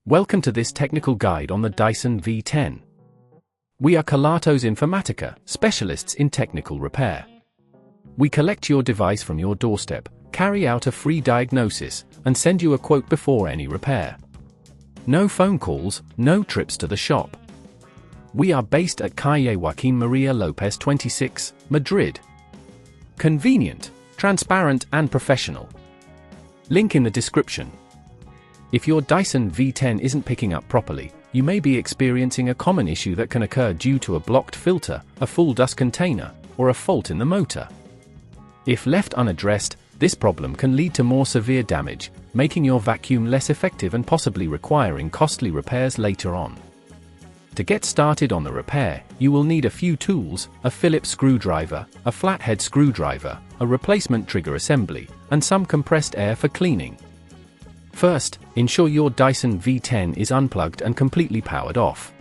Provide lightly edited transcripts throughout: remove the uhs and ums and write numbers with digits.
Welcome to this technical guide on the Dyson V10. We are Kelatos Informatica, specialists in technical repair. We collect your device from your doorstep, carry out a free diagnosis, and send you a quote before any repair. No phone calls, no trips to the shop. We are based at Calle Joaquín María López 26, Madrid. Convenient, transparent and professional. Link in the description. If your Dyson V10 isn't picking up properly, you may be experiencing a common issue that can occur due to a blocked filter, a full dust container, or a fault in the motor. If left unaddressed, this problem can lead to more severe damage, making your vacuum less effective and possibly requiring costly repairs later on. To get started on the repair, you will need a few tools: a Phillips screwdriver, a flathead screwdriver, a replacement trigger assembly, and some compressed air for cleaning. First, ensure your Dyson V10 is unplugged and completely powered off.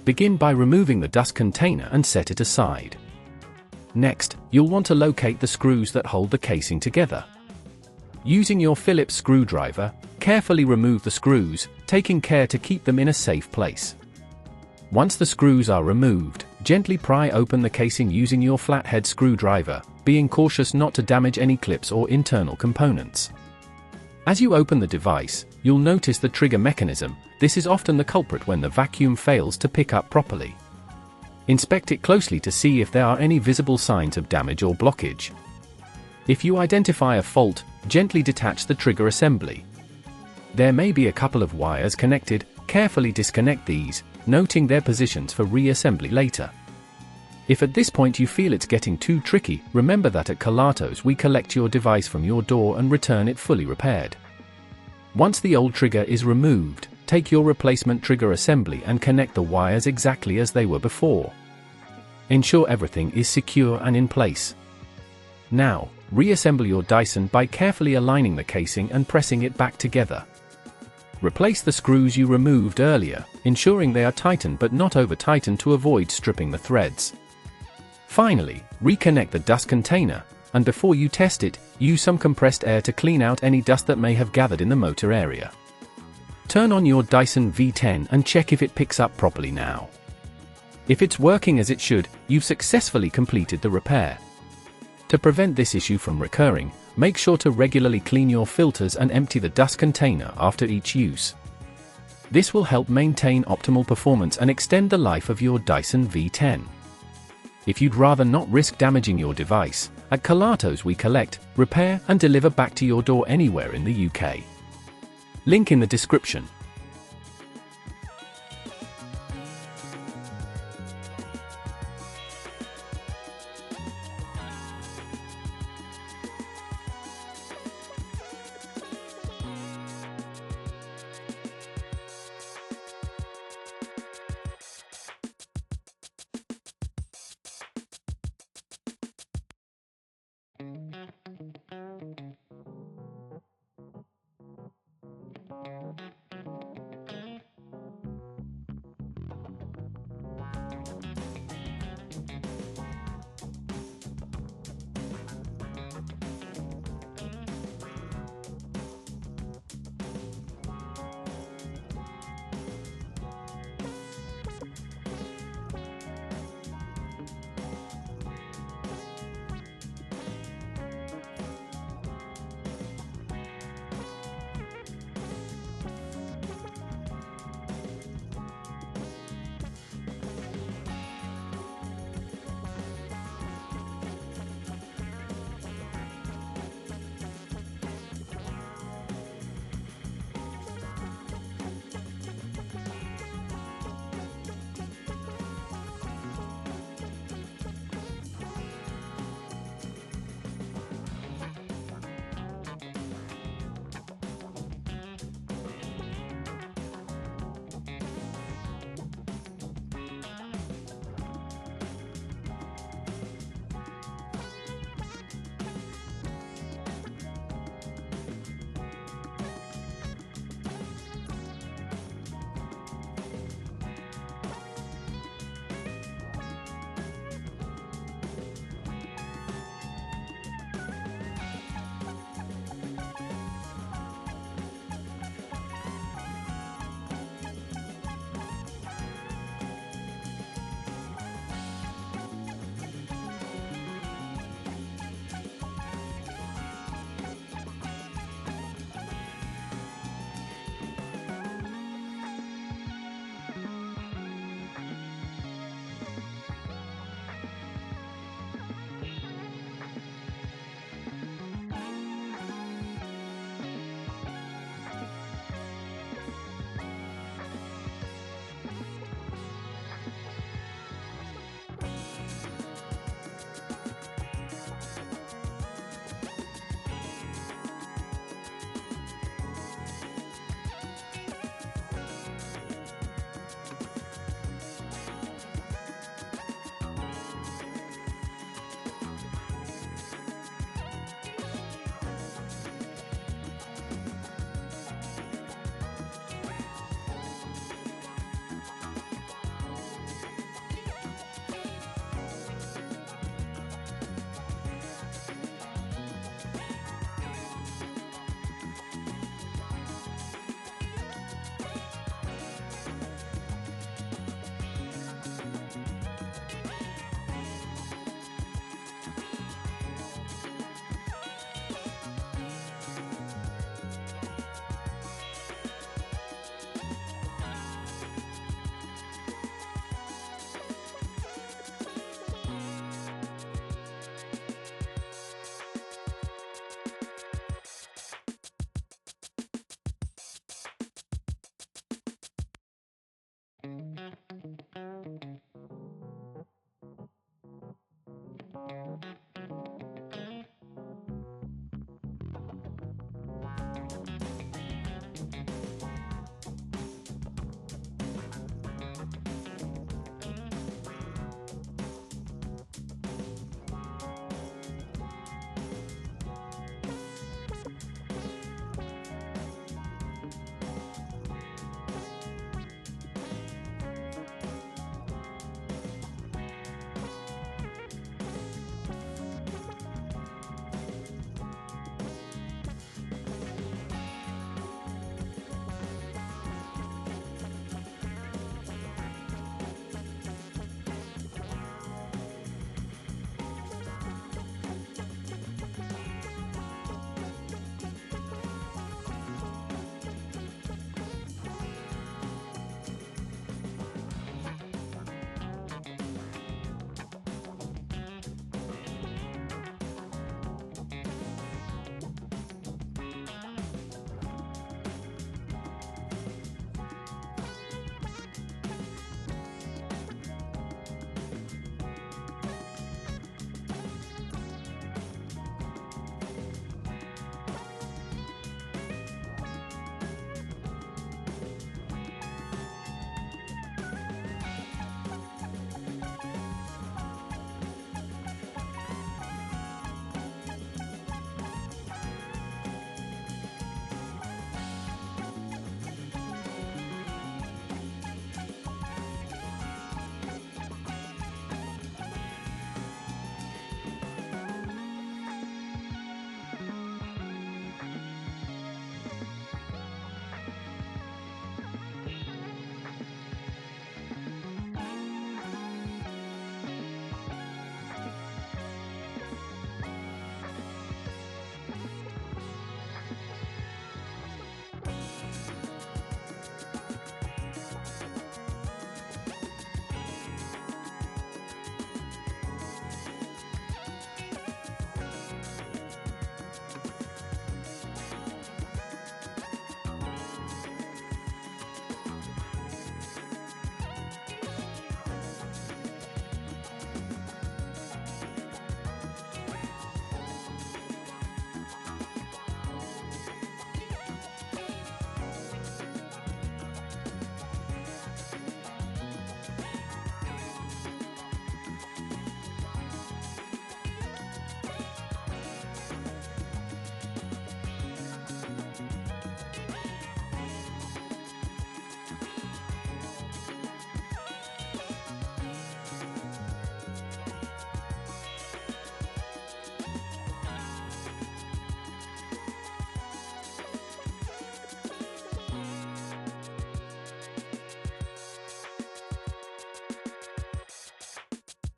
Begin by removing the dust container and set it aside. Next, you'll want to locate the screws that hold the casing together. Using your Phillips screwdriver, carefully remove the screws, taking care to keep them in a safe place. Once the screws are removed, gently pry open the casing using your flathead screwdriver, being cautious not to damage any clips or internal components. As you open the device, you'll notice the trigger mechanism. This is often the culprit when the vacuum fails to pick up properly. Inspect it closely to see if there are any visible signs of damage or blockage. If you identify a fault, gently detach the trigger assembly. There may be a couple of wires connected. Carefully disconnect these, noting their positions for reassembly later. If at this point you feel it's getting too tricky, remember that at Kelatos we collect your device from your door and return it fully repaired. Once the old trigger is removed, take your replacement trigger assembly and connect the wires exactly as they were before. Ensure everything is secure and in place. Now, reassemble your Dyson by carefully aligning the casing and pressing it back together. Replace the screws you removed earlier, ensuring they are tightened but not over-tightened to avoid stripping the threads. Finally, reconnect the dust container, and before you test it, use some compressed air to clean out any dust that may have gathered in the motor area. Turn on your Dyson V10 and check if it picks up properly now. If it's working as it should, you've successfully completed the repair. To prevent this issue from recurring, make sure to regularly clean your filters and empty the dust container after each use. This will help maintain optimal performance and extend the life of your Dyson V10. If you'd rather not risk damaging your device, at Kelatos we collect, repair and deliver back to your door anywhere in the UK. Link in the description.